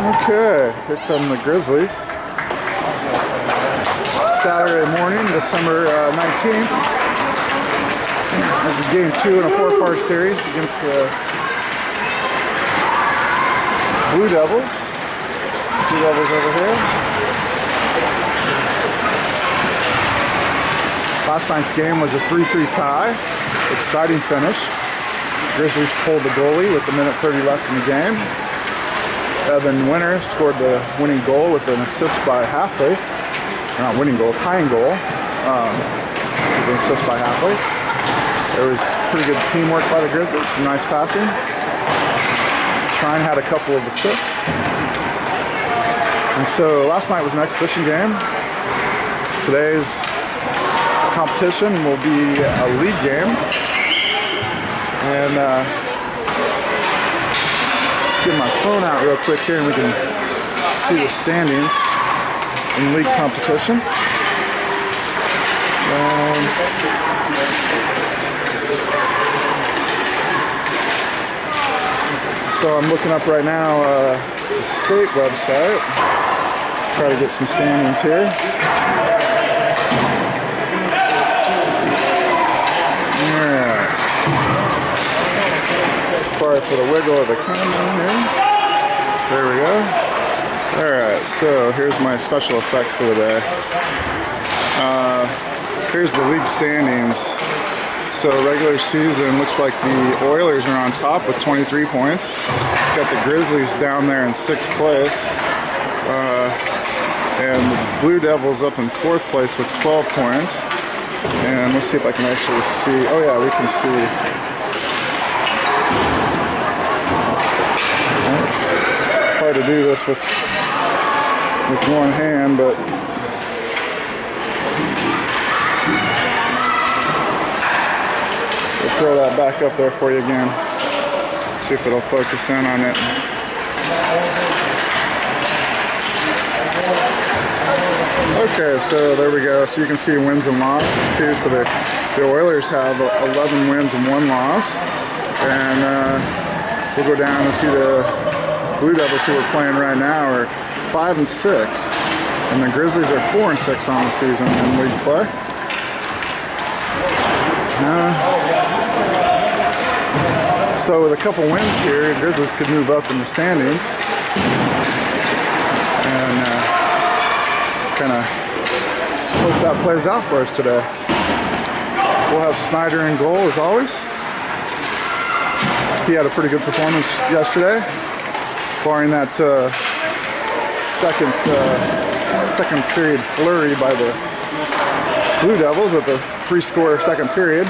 Okay, here come the Grizzlies. Saturday morning, December 19th. This is game 2 in a 4-part series against the Blue Devils. Blue Devils over here. Last night's game was a 3-3 tie. Exciting finish. Grizzlies pulled the goalie with a minute 30 left in the game. Evan Winter scored the winning goal with an assist by Halfley. Not winning goal, tying goal. With an assist by Halfley. There was pretty good teamwork by the Grizzlies, some nice passing. Trine had a couple of assists. And so last night was an exhibition game. Today's competition will be a league game. And get my phone out real quick here and we can see the standings in league competition. So I'm looking up right now the state website. Try to get some standings here. Yeah. Sorry for the wiggle of the camera here. There we go. Alright, so here's my special effects for the day. Here's the league standings. So regular season looks like the Oilers are on top with 23 points. Got the Grizzlies down there in 6th place. And the Blue Devils up in 4th place with 12 points. And let's see if I can actually see. Oh yeah, we can see. Hard to do this with one hand, but we'll throw that back up there for you again. See if it'll focus in on it. Okay, so there we go. So you can see wins and losses too. So the Oilers have 11 wins and 1 loss, and we'll go down and see the Blue Devils, who we're playing right now, are 5-6, and the Grizzlies are 4-6 on the season in league play. So with a couple wins here, the Grizzlies could move up in the standings, and kind of hope that plays out for us today. We'll have Snyder in goal as always. He had a pretty good performance yesterday, barring that second period flurry by the Blue Devils with a 3-score second period.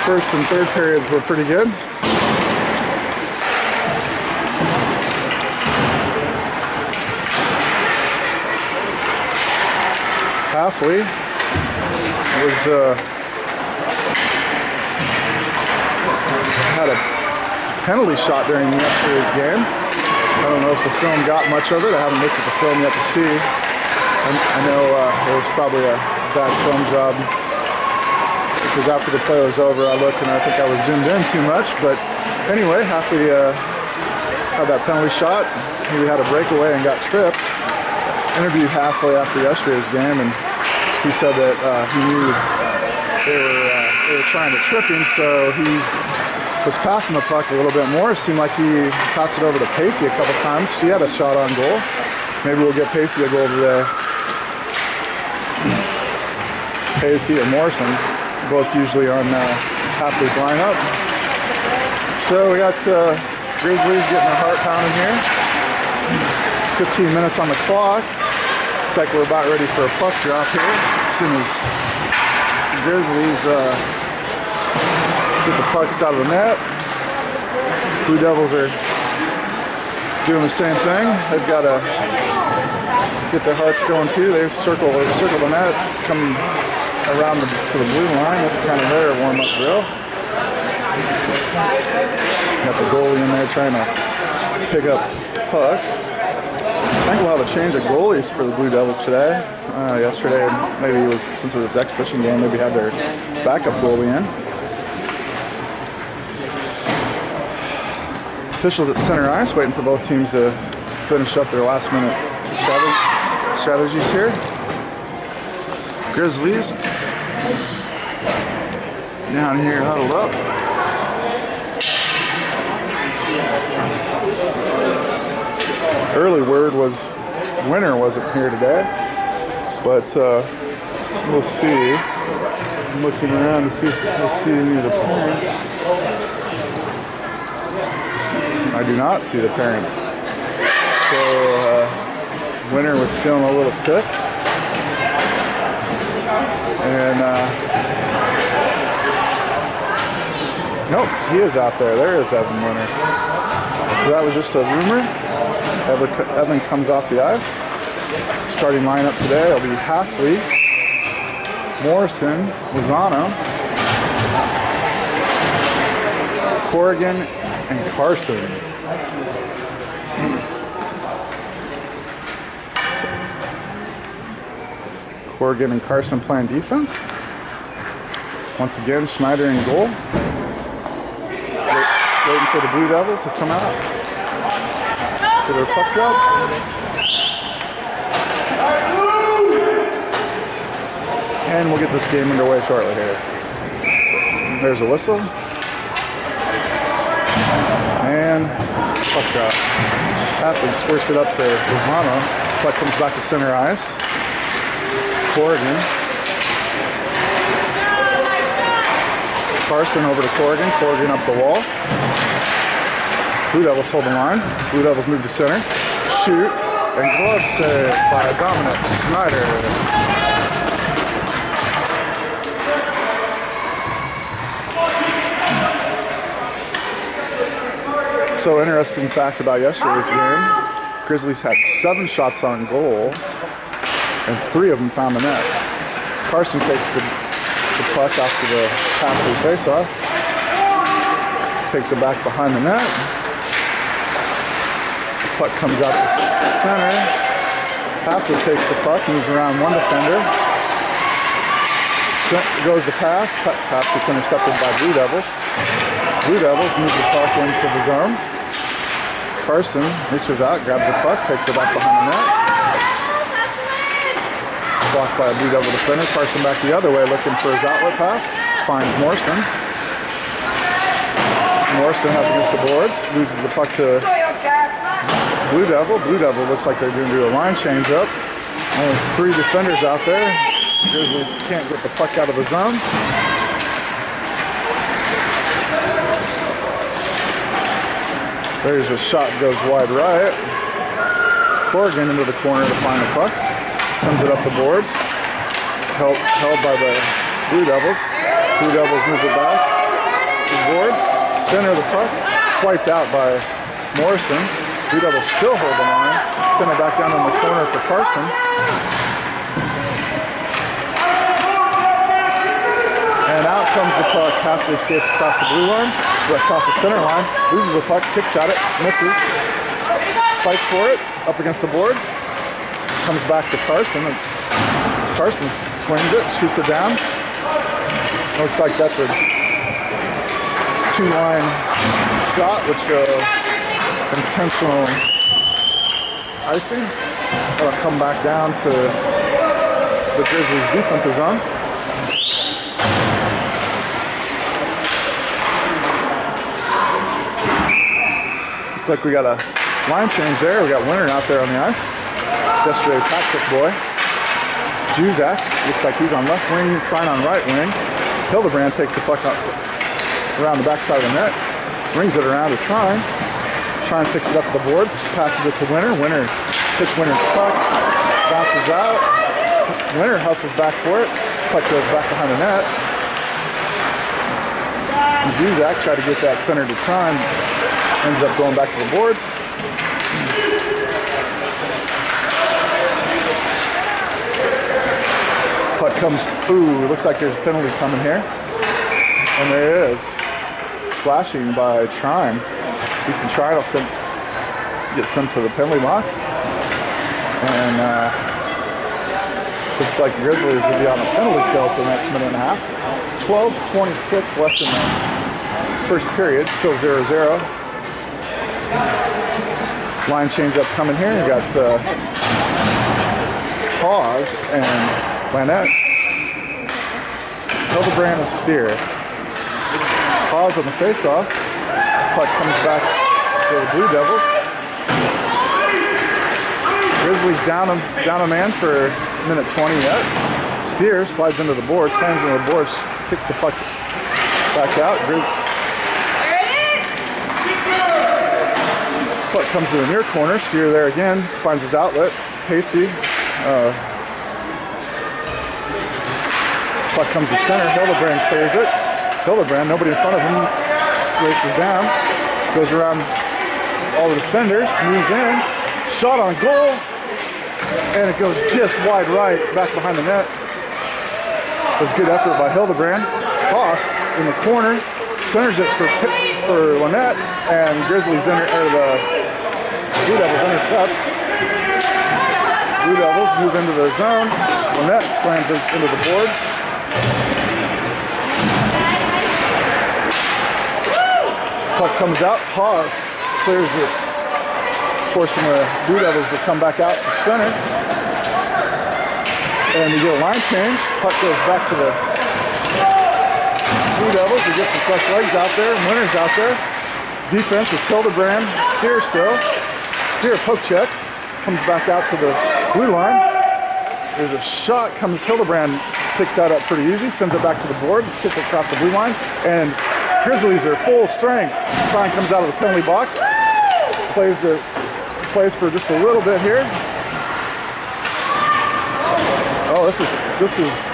First and third periods were pretty good. Halfley was had a penalty shot during yesterday's game. I don't know if the film got much of it. I haven't looked at the film yet to see. I know it was probably a bad film job, because after the play was over, I looked and I think I was zoomed in too much. But anyway, Halfley had that penalty shot. He had a breakaway and got tripped. Interviewed Halfley after yesterday's game, and he said that he knew they were trying to trip him, so he was passing the puck a little bit more. It seemed like he passed it over to Pacey a couple times. She had a shot on goal. Maybe we'll get Pacey a goal today. Pacey and Morrison, both usually on Halfley's lineup. So we got Grizzlies getting their heart pounding here. 15 minutes on the clock. Looks like we're about ready for a puck drop here. As soon as the Grizzlies get the pucks out of the net. Blue Devils are doing the same thing. They've got to get their hearts going too. They've circled the net, come around to the blue line. That's kind of their warm-up drill. Got the goalie in there trying to pick up pucks. I think we'll have a change of goalies for the Blue Devils today. Yesterday, maybe it was, since it was an exhibition game, maybe had their backup goalie in. Officials at center ice waiting for both teams to finish up their last minute strategies here. Grizzlies down here huddled up. Early word was Winter wasn't here today, but we'll see. I'm looking around to see if we'll see any of the parents. I do not see the parents. So Winter was feeling a little sick. And nope, he is out there. There is Evan Winter. So that was just a rumor. Evan comes off the ice. Starting lineup today will be Halfley, Morrison, Lozano, Corrigan, and Carson. Corrigan and Carson playing defense. Once again, Schneider in goal. Waiting for the Blue Devils to come out for their puck drop. And we'll get this game underway shortly here. There's a whistle. And puck drop. Halfley squirts it up to Lozano. Puck comes back to center ice. Corrigan. Carson over to Corrigan. Corrigan up the wall. Blue Devils hold the line. Blue Devils move to center. Shoot. And glove save by Dominic Schneider. So interesting fact about yesterday's game. Grizzlies had 7 shots on goal. And 3 of them found the net. Carson takes the puck after the Halfley faceoff. Takes it back behind the net. The puck comes out to center. Halfley takes the puck, moves around one defender. Goes to pass. Pass gets intercepted by Blue Devils. Blue Devils move the puck into the zone. Carson reaches out, grabs the puck, takes it back behind the net. Blocked by a Blue Devil defender. Carson back the other way looking for his outlet pass. Finds Morrison. Morrison up against the boards. Loses the puck to Blue Devil. Blue Devil looks like they're going to do a line change up. Only 3 defenders out there. Grizzlies can't get the puck out of the zone. There's a shot goes wide right. Corrigan into the corner to find the puck. Sends it up the boards. Held by the Blue Devils. Blue Devils move it back to the boards. Center of the puck. Swiped out by Morrison. Blue Devils still hold the line. Send it back down in the corner for Carson. And out comes the puck. Halfley skates across the blue line. Across the center line. Loses the puck. Kicks at it. Misses. Fights for it. Up against the boards. Comes back to Carson. And Carson swings it, shoots it down. Looks like that's a 2-line shot, which intentional icing. That'll come back down to the Grizzlies' defensive zone. Looks like we got a line change there. We got Winter out there on the ice. Yesterday's hat trick boy. Juzak looks like he's on left wing, trying on right wing. Hildebrand takes the puck up around the backside of the net, brings it around to Trine. Trine picks it up to the boards, passes it to Winter. Winter hits Winter's puck, bounces out. Winter hustles back for it. Puck goes back behind the net. And Juzak tried to get that center to Trine, ends up going back to the boards. Puck comes, looks like there's a penalty coming here. And there is. Slashing by Trine. Ethan Trine will get sent to the penalty box. And looks like the Grizzlies will be on a penalty kill for the next minute and a half. 12:26 left in the first period, still 0-0. Line change up coming here. You got Hawes and Lynette. Hildebrand and Steer. Hawes on the face-off. Puck comes back to the Blue Devils. Grizzlies down a man for minute 20 yet. Steer slides into the board, slams into the board, kicks the puck back out. Puck comes to the near corner. Steer there again, finds his outlet. Pacey. Puck comes to center. Hildebrand clears it. Hildebrand, nobody in front of him, races down, goes around all the defenders, moves in, shot on goal, and it goes just wide right, back behind the net. It was a good effort by Hildebrand. Haas in the corner, centers it for Lynette, and Grizzlies the Blue Devils intercept. Blue Devils move into their zone. Lynette slams it into the boards. Puck comes out. Haas clears it, forcing the Blue Devils to come back out to center. And we get a line change. Puck goes back to the Blue Devils. We get some fresh legs out there. Winners out there. Defense is Hildebrand. Steer still. Steer poke checks. Comes back out to the blue line. There's a shot. Comes Hildebrand. Picks that up pretty easy. Sends it back to the boards. Kicks it across the blue line. And Grizzlies are full strength. Trine comes out of the penalty box. Plays for just a little bit here. Oh, this is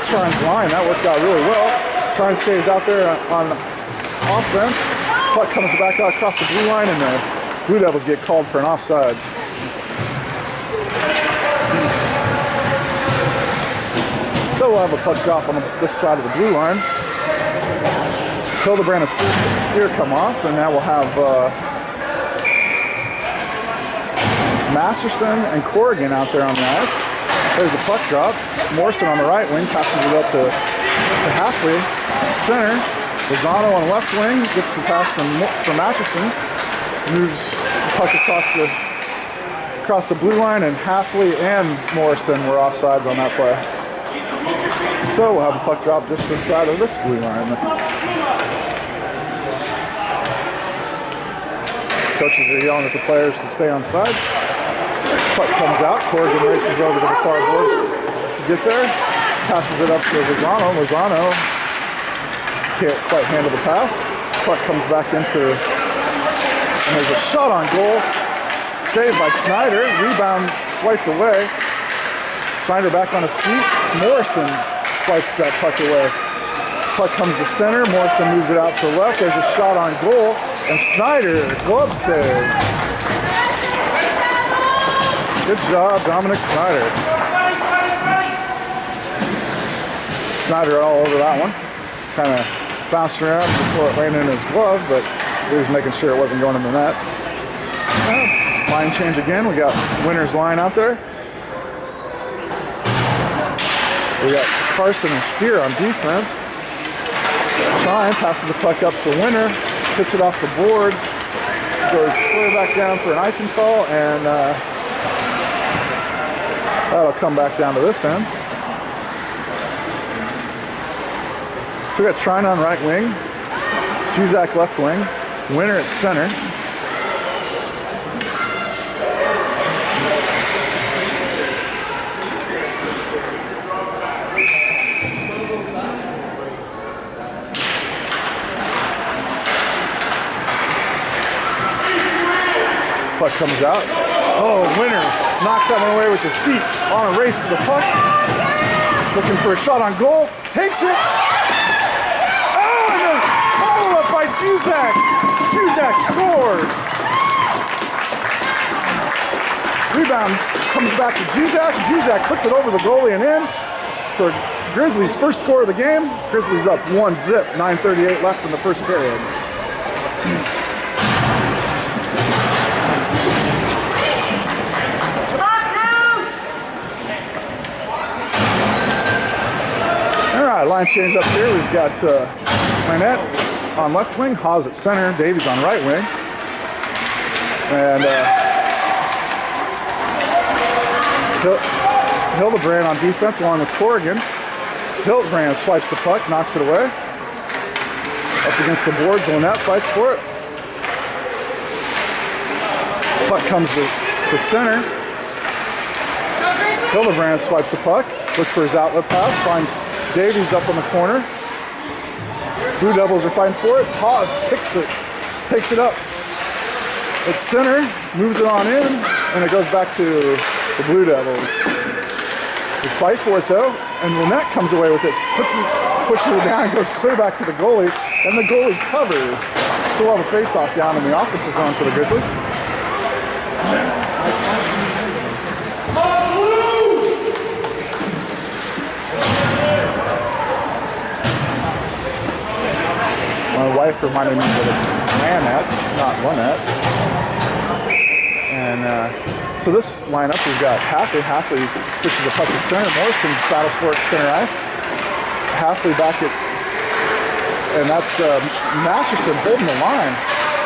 Trine's line. That worked out really well. Trine stays out there on offense. Puck comes back out across the blue line, and the Blue Devils get called for an offsides. So we'll have a puck drop on this side of the blue line. Hildebrand and Steer come off, and now we'll have Masterson and Corrigan out there on the ice. There's a puck drop. Morrison on the right wing passes it up to Halfley. Center. Lozano on left wing gets the pass from Masterson. Moves the puck across the blue line, and Halfley and Morrison were offsides on that play. So we'll have a puck drop just this side of this blue line. Coaches are yelling at the players to stay on side. Puck comes out. Corrigan races over to the far boards to get there. Passes it up to Lozano. Lozano can't quite handle the pass. Puck comes back into, and there's a shot on goal. Saved by Snyder. Rebound swiped away. Snyder back on his feet. Morrison swipes that puck away. Puck comes to center. Morrison moves it out to the left. There's a shot on goal. And Snyder, glove save. Good job, Dominic Snyder. Snyder all over that one. Kind of bounced around before it landed in his glove, but he was making sure it wasn't going in the net. Line change again. We got Winner's line out there. We got Carson and Steer on defense. Trine passes the puck up to Winner. Hits it off the boards, goes clear back down for an icing call, and that'll come back down to this end. So we got Trine on right wing, Juzak left wing, Winner at center. Puck comes out. Oh, Winner knocks that one away with his feet. On a race to the puck. Looking for a shot on goal. Takes it. Oh, and a follow-up by Juzak. Juzak scores. Rebound comes back to Juzak. Juzak puts it over the goalie and in for Grizzlies' first score of the game. Grizzlies up 1-0. 9:38 left in the first period. Line change up here. We've got Lynette on left wing, Haas at center, Davies on right wing. And Hildebrand on defense along with Corrigan. Hildebrand swipes the puck, knocks it away. Up against the boards, Lynette fights for it. Puck comes to center. Hildebrand swipes the puck, looks for his outlet pass, finds Davies up on the corner. Blue Devils are fighting for it. Haas picks it, takes it up. It's center, moves it on in, and it goes back to the Blue Devils. They fight for it though, and Lynette comes away with it, pushes it down, and goes clear back to the goalie, and the goalie covers. So we'll have a face-off down in the offensive zone for the Grizzlies. My wife reminded me that it's Lanette, not Lynette. And so this lineup, we've got Halfley. Halfley pushes the puck to center. Morrison battles for it to center ice. Halfley back at, and that's Masterson holding the line.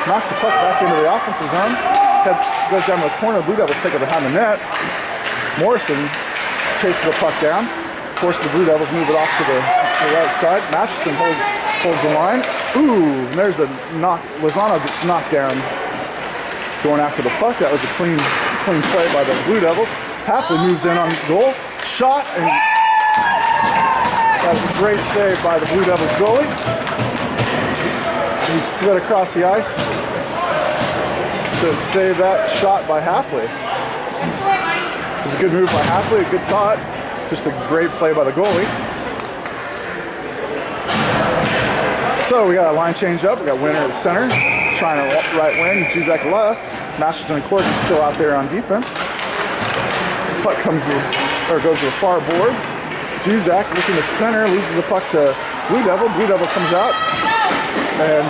Knocks the puck back into the offensive zone. Head goes down to the corner. Blue Devils take it behind the net. Morrison chases the puck down. Forces the Blue Devils move it off to the right side. Masterson holds the line. Ooh, there's a knock. Lozano gets knocked down going after the puck. That was a clean play by the Blue Devils. Halfley moves in on goal. Shot, and that was a great save by the Blue Devils goalie. He slid across the ice to save that shot by Halfley. It was a good move by Halfley, a good thought. Just a great play by the goalie. So we got a line change up. We got Winter at center, trying to right wing, Juzak left. Masterson and Corrigan still out there on defense. Puck goes to the far boards. Juzak looking to center, loses the puck to Blue Devil. Blue Devil comes out, and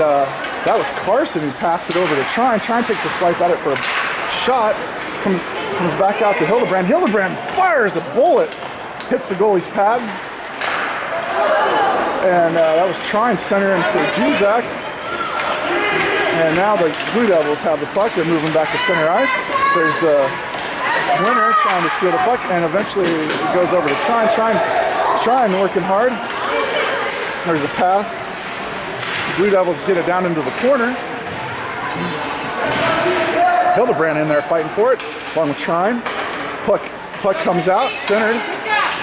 that was Carson who passed it over to Trine. Trine takes a swipe at it for a shot. Comes back out to Hildebrand. Hildebrand fires a bullet, hits the goalie's pad. And that was Trine centering for Juzak. And now the Blue Devils have the puck. They're moving back to center ice. There's Winter trying to steal the puck, and eventually it goes over to Trine. Trine working hard. There's a pass. The Blue Devils get it down into the corner. Hildebrand in there fighting for it, along with Trine. Puck comes out, centered.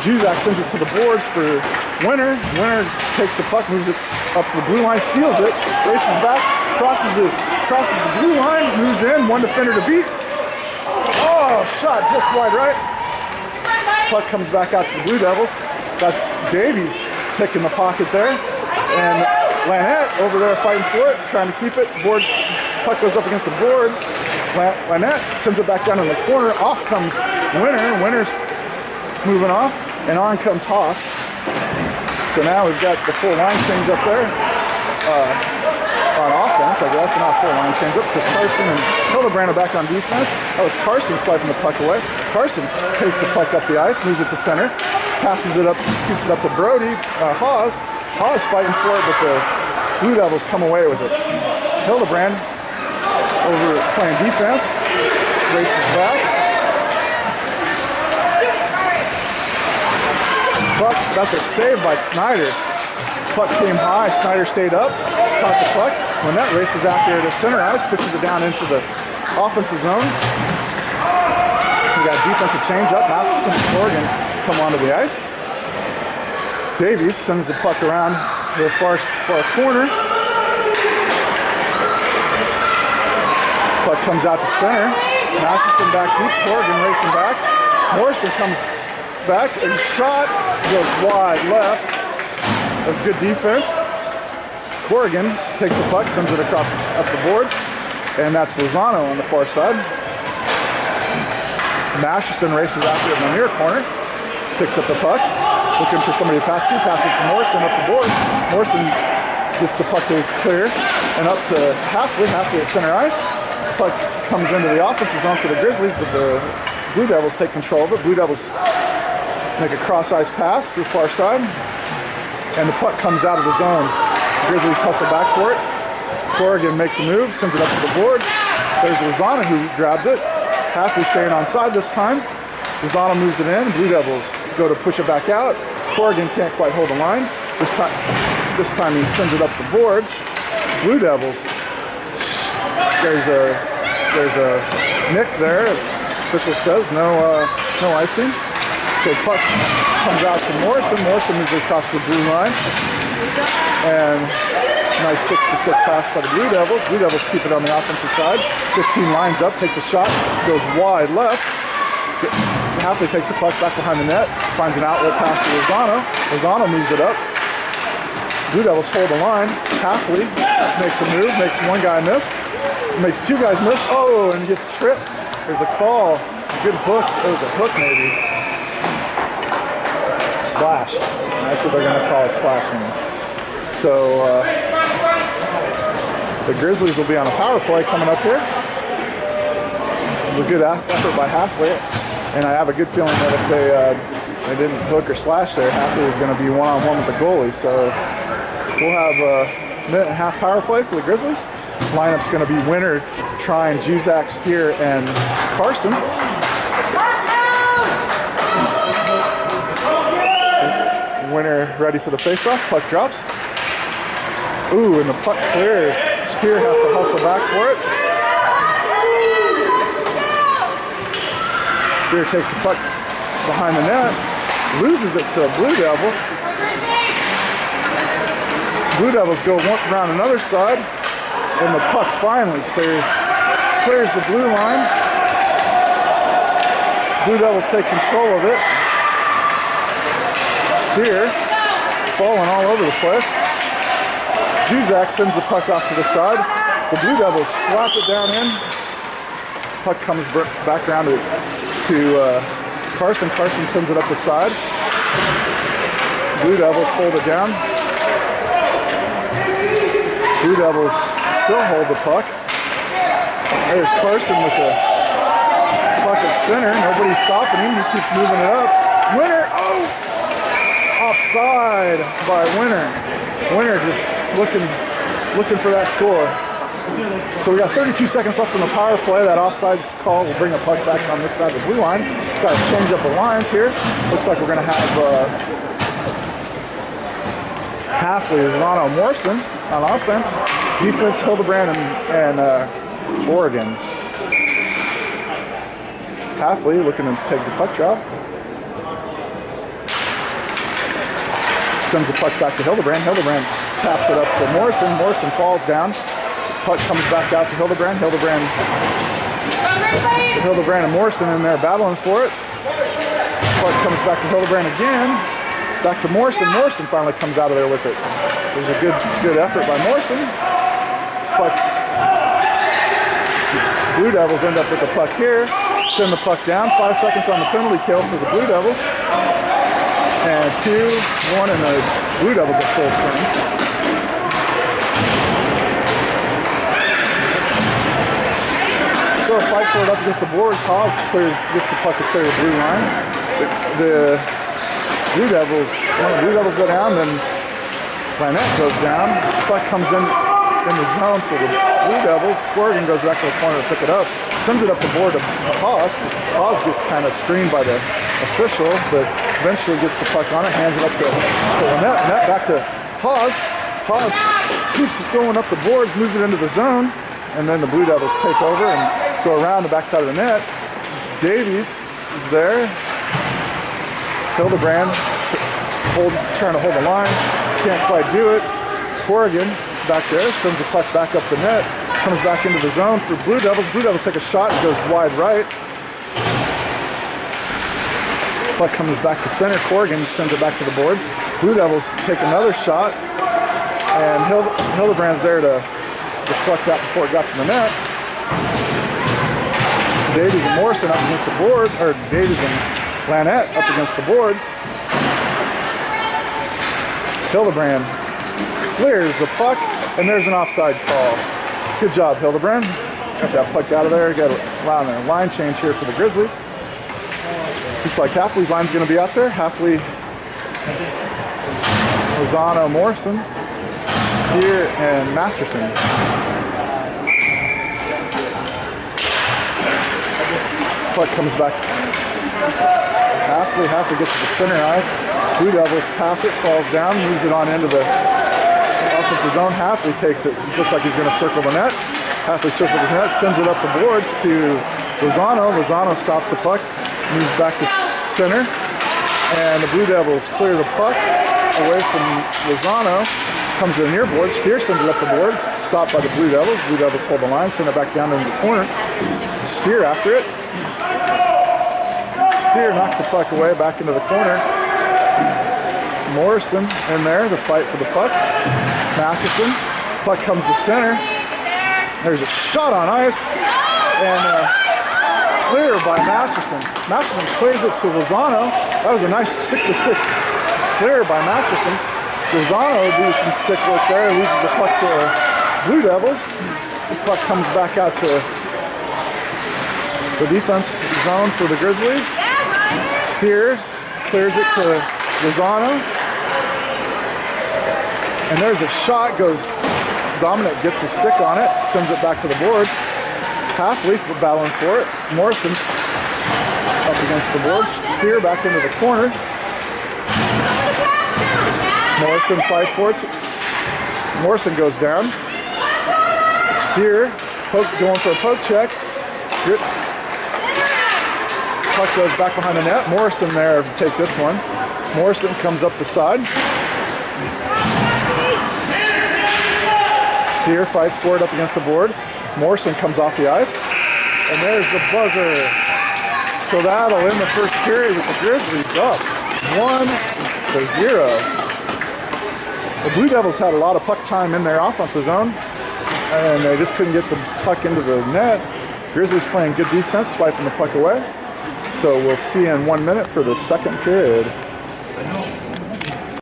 Juzak sends it to the boards for Winter. Winter takes the puck, moves it up to the blue line, steals it, races back, crosses the blue line, moves in, one defender to beat. Oh, shot just wide right. Puck comes back out to the Blue Devils. That's Davies picking the pocket there. And Lanette over there fighting for it, trying to keep it. Puck goes up against the boards. Lanette sends it back down in the corner. Off comes Winter. Winter's moving off. And on comes Haas. So now we've got the full line change up there on offense, I guess, and not full line change up because Carson and Hildebrand are back on defense. That was Carson swiping the puck away. Carson takes the puck up the ice, moves it to center, passes it up, scoots it up to Brody. Haas fighting for it, but the Blue Devils come away with it. Hildebrand over playing defense, races back. Puck, that's a save by Snyder. Puck came high, Snyder stayed up, caught the puck. Lynette races after it to center ice, pushes it down into the offensive zone. We got a defensive change up. Masterson and Corrigan come onto the ice. Davies sends the puck around the far corner. Puck comes out to center. Masterson back deep, Corrigan racing back. Morrison comes back, and shot goes wide left. That's good defense. Corrigan takes the puck, sends it across up the boards, and that's Lozano on the far side. Masterson races after it in the near corner, picks up the puck, looking for somebody to pass to, passes it to Morrison up the boards. Morrison gets the puck to clear, and up to Halfley at center ice. Puck comes into the offensive zone for the Grizzlies, but the Blue Devils take control of it. Blue Devils make a cross-ice pass to the far side, and the puck comes out of the zone. The Grizzlies hustle back for it. Corrigan makes a move, sends it up to the boards. There's Lozano who grabs it. Halfley staying onside this time. Lozano moves it in. Blue Devils go to push it back out. Corrigan can't quite hold the line. This time he sends it up the boards. Blue Devils. There's a nick there. Official says no icing. So puck comes out to Morrison. Morrison moves it across the blue line. And nice stick-to-stick pass by the Blue Devils. Blue Devils keep it on the offensive side. 15 lines up, takes a shot, goes wide left. Halfley takes the puck back behind the net, finds an outlet pass to Lozano. Lozano moves it up. Blue Devils hold the line. Halfley makes a move, makes one guy miss, makes two guys miss. Oh, and gets tripped. There's a call. A good hook. It was a hook maybe. Slash. And that's what they're going to call a slashing. So the Grizzlies will be on a power play coming up here. It was a good effort by Halfley, and I have a good feeling that if they didn't hook or slash there, Halfley was going to be one-on-one with the goalie. So we'll have a minute and a half power play for the Grizzlies. Lineup's going to be Winter, Trine, Juzak, Steer, and Carson. Winter ready for the faceoff. Puck drops. Ooh, and the puck clears. Steer has to hustle back for it. Steer takes the puck behind the net, loses it to a Blue Devil. Blue Devils go around another side, and the puck finally clears the blue line. Blue Devils take control of it. Steer falling all over the place. Juzak sends the puck off to the side. The Blue Devils slap it down in. Puck comes back around to Carson. Carson sends it up the side. Blue Devils hold it down. Blue Devils still hold the puck. There's Carson with the puck at center. Nobody's stopping him. He keeps moving it up. Winter, oh! Offside by Winter. Winter just looking for that score. So we got 32 seconds left on the power play. That offsides call will bring the puck back on this side of the blue line. Got to change up the lines here. Looks like we're going to have Halfley, Lozano, Morrison on offense. Defense, Hildebrand and Oregon. Halfley looking to take the puck drop. Sends the puck back to Hildebrand. Hildebrand taps it up to Morrison. Morrison falls down. Puck comes back out to Hildebrand. Hildebrand and Morrison in there battling for it. Puck comes back to Hildebrand again. Back to Morrison. Morrison finally comes out of there with it. It was a good effort by Morrison. Puck. Blue Devils end up with the puck here. Send the puck down. 5 seconds on the penalty kill for the Blue Devils. And 2-1, and the Blue Devils at full strength. So a fight for it up against the boards. Haas gets the puck to clear the blue line. The Blue Devils, one of the Blue Devils go down, then Lanette goes down. The puck comes in the zone for the Blue Devils. Corrigan goes back to the corner to pick it up. Sends it up the board to Haas. Haas gets kind of screened by the official, but eventually gets the puck on it, hands it up to Lanette. Net back to Haas. Haas keeps it going up the boards, moves it into the zone, and then the Blue Devils take over and go around the backside of the net. Davies is there. Hildebrand trying to hold the line. Can't quite do it. Corrigan back there sends the puck back up the net. Comes back into the zone for Blue Devils. Blue Devils take a shot and goes wide right. Puck comes back to center. Corrigan sends it back to the boards. Blue Devils take another shot. And Hildebrand's there to deflect that before it got to the net. Davies and Morrison up against the board, or Davies and Lanette up against the boards. Hildebrand clears the puck, and there's an offside call. Good job, Hildebrand. Got that puck out of there. Got a line change here for the Grizzlies. Looks like Halfley's line's going to be out there. Halfley, Lozano, Morrison, Steer, and Masterson. Puck comes back. Halfley gets to the center ice. Blue Devils pass it, falls down, moves it on into the offensive zone. Halfley takes it. It looks like he's going to circle the net. Halfley circles the net, sends it up the boards to Lozano. Lozano stops the puck, moves back to center, and the Blue Devils clear the puck away from Lozano. Comes to the near boards. Steer sends it up the boards, stopped by the Blue Devils. Blue Devils hold the line, send it back down into the corner. Steer after it. Steer knocks the puck away back into the corner. Morrison in there to fight for the puck. Masterson. Puck comes to center. There's a shot on ice. And clear by Masterson. Masterson clears it to Lozano. That was a nice stick-to-stick clear by Masterson. Lozano do some stick work there, loses the puck to Blue Devils. The puck comes back out to the defense zone for the Grizzlies. Steers, clears it to Lozano. And there's a shot, goes, Dominic gets a stick on it, sends it back to the boards. Halfley battling for it. Morrison's up against the boards. Steer back into the corner. Morrison fight for it. Morrison goes down. Steer going for a poke check. Good. Puck goes back behind the net. Morrison there to take this one. Morrison comes up the side. Steer fights for it up against the board. Morrison comes off the ice. And there's the buzzer. So that'll end the first period with the Grizzlies up 1-0. The Blue Devils had a lot of puck time in their offensive zone, and they just couldn't get the puck into the net. Grizzlies playing good defense, swiping the puck away. So we'll see in 1 minute for the second period.